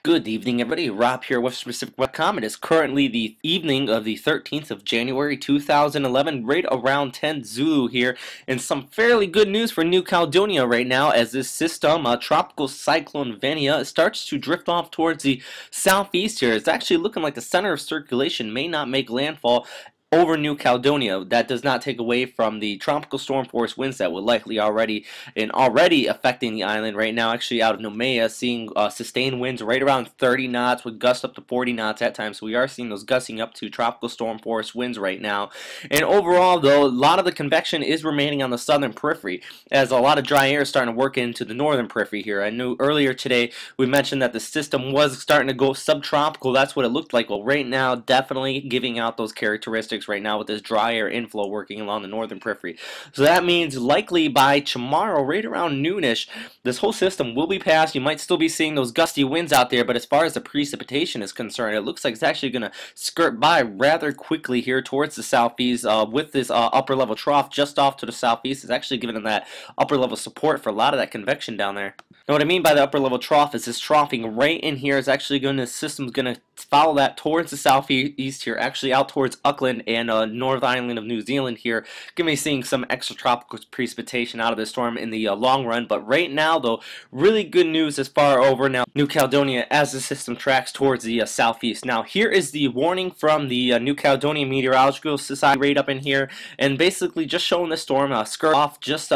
Good evening, everybody. Rob here with Specific.com. It is currently the evening of the 13th of January 2011, right around 10 Zulu here, and some fairly good news for New Caledonia right now as this system, Tropical Cyclone Vania, starts to drift off towards the southeast here. It's actually looking like the center of circulation may not make landfall over New Caledonia. That does not take away from the tropical storm force winds that will likely already affecting the island right now. Actually, out of Noumea, seeing sustained winds right around 30 knots with gusts up to 40 knots at times. So we are seeing those gusting up to tropical storm force winds right now. And overall, though, a lot of the convection is remaining on the southern periphery, as a lot of dry air is starting to work into the northern periphery here. I knew earlier today we mentioned that the system was starting to go subtropical. That's what it looked like. Well, right now, definitely giving out those characteristics right now with this dry air inflow working along the northern periphery. So that means likely by tomorrow, right around noonish, this whole system will be passed. You might still be seeing those gusty winds out there, but as far as the precipitation is concerned, it looks like it's actually going to skirt by rather quickly here towards the southeast with this upper level trough just off to the southeast. It's actually giving them that upper level support for a lot of that convection down there. Now what I mean by the upper level trough is this troughing right in here is actually going to, the system's going to follow that towards the southeast here, actually out towards Auckland and North Island of New Zealand here. Going to be seeing some extratropical precipitation out of this storm in the long run, but right now though, really good news as far over now New Caledonia as the system tracks towards the southeast. Now here is the warning from the New Caledonia Meteorological Society right up in here, and basically just showing the storm skirt off just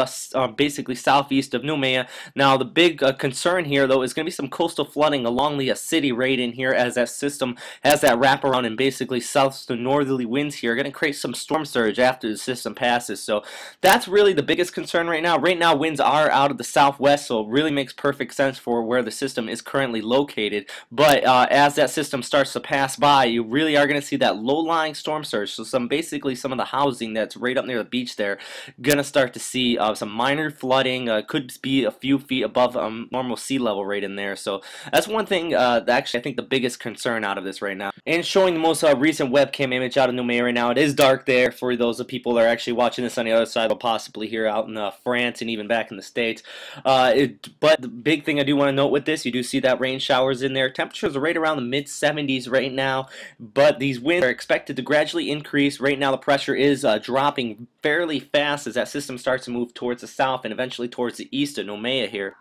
basically southeast of Noumea. Now the big concern here though is going to be some coastal flooding along the city right in here, as that system has that wraparound and basically south to northerly winds here, going to create some storm surge after the system passes. So that's really the biggest concern right now. Right now winds are out of the southwest, so it really makes perfect sense for where the system is currently located. But as that system starts to pass by, you really are going to see that low-lying storm surge. So basically some of the housing that's right up near the beach there, going to start to see some minor flooding. Could be a few feet above normal sea level right in there. So that's one thing that actually I think the biggest concern out of this right now. And showing the most recent webcam image out of Noumea right now. It is dark there for those of people that are actually watching this on the other side, or possibly here out in France and even back in the States. But the big thing I do want to note with this, you do see that rain showers in there. Temperatures are right around the mid-70s right now, but these winds are expected to gradually increase. Right now the pressure is dropping fairly fast as that system starts to move towards the south and eventually towards the east of Noumea here.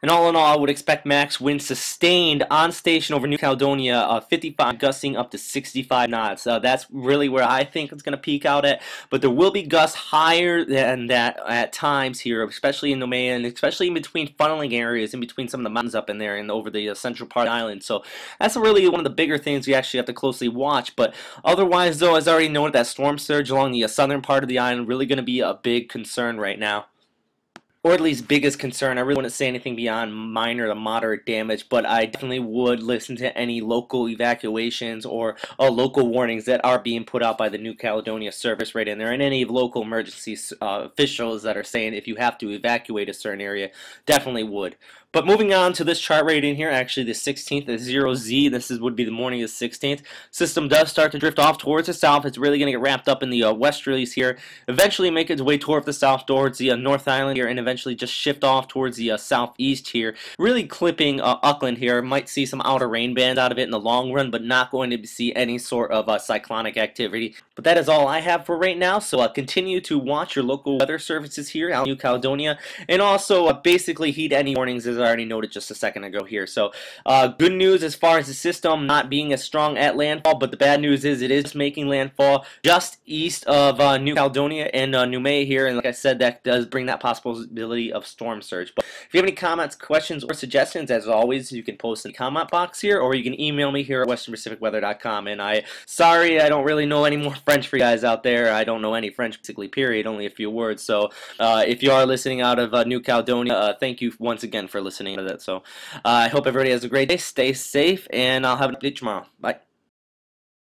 And all in all, I would expect max winds sustained on station over New Caledonia, 55 gusting up to 65 knots. That's really where I think it's going to peak out at. But there will be gusts higher than that at times here, especially in Noumea, and especially in between funneling areas, in between some of the mountains up in there and over the central part of the island. So that's really one of the bigger things we actually have to closely watch. But otherwise, though, as I already noted, that storm surge along the southern part of the island really going to be a big concern right now, or at least biggest concern. I really wouldn't say anything beyond minor to moderate damage, but I definitely would listen to any local evacuations or local warnings that are being put out by the New Caledonia service right in there, and any local emergency officials that are saying if you have to evacuate a certain area, definitely would. But moving on to this chart right in here, actually the 16th, the 0Z, would be the morning of the 16th. System does start to drift off towards the south. It's really going to get wrapped up in the westerlies here, eventually make its way toward the south towards the North Island here, and eventually just shift off towards the southeast here, really clipping Auckland here. Might see some outer rain bands out of it in the long run, but not going to see any sort of cyclonic activity. But that is all I have for right now, so continue to watch your local weather services here out in New Caledonia, and also basically heed any warnings as I already noted just a second ago here. So good news as far as the system not being as strong at landfall, but the bad news is it is making landfall just east of New Caledonia and Noumea here, and like I said, that does bring that possibility of storm surge. But if you have any comments, questions, or suggestions, as always, you can post in the comment box here, or you can email me here at westernpacificweather.com. And sorry, I don't really know any more French for you guys out there. I don't know any French, basically, period, only a few words. So if you are listening out of New Caledonia, thank you once again for listening to that. So I hope everybody has a great day, stay safe, and I'll have an update tomorrow. Bye.